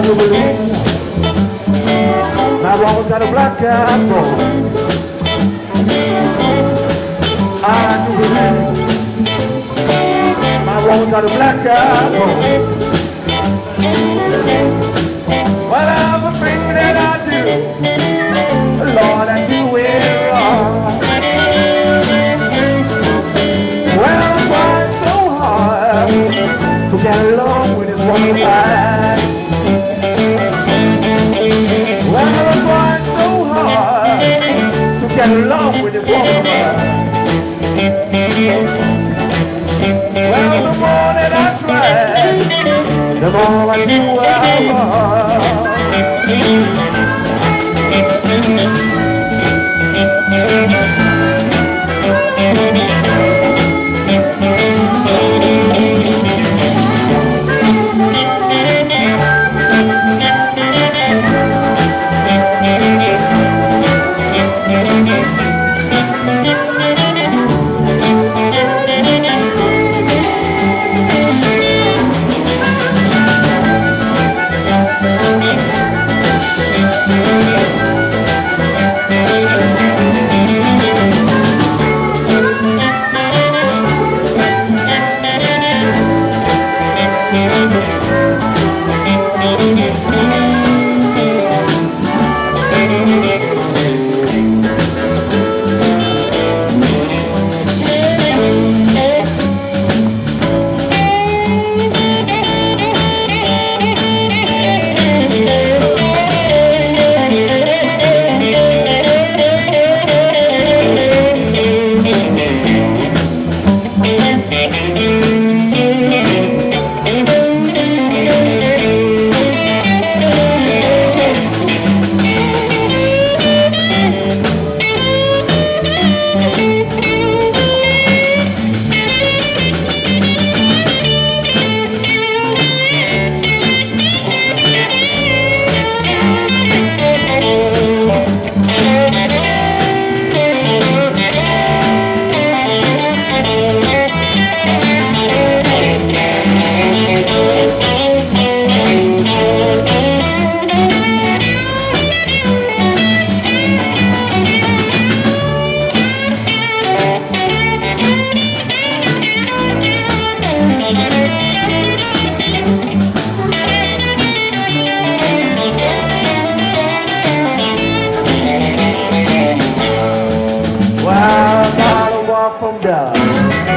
do believe my woman got a black eyed boy. I do believe my woman got a black eyed boy. Whatever thing that I do, Lord, I do it wrong. Well, I tried so hard to get along with this woman life. Well, I tried so hard to get along with this woman life. Well, the more that I try, the more I do what I want.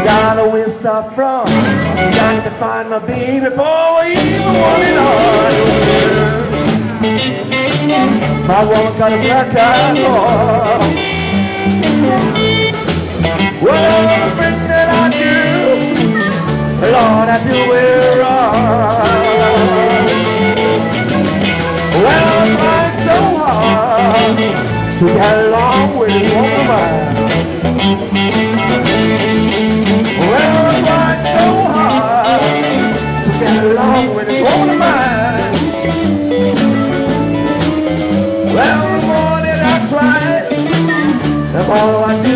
Gotta where start from. Got to find my baby before we even want it on. My woman got a black eyed boy. Whatever thing that I do, Lord, I do it wrong. Well, I tried so hard to get along with this woman of mine. Well, I tried so hard to get along with this woman of mine. Well, the more that I tried, the more I do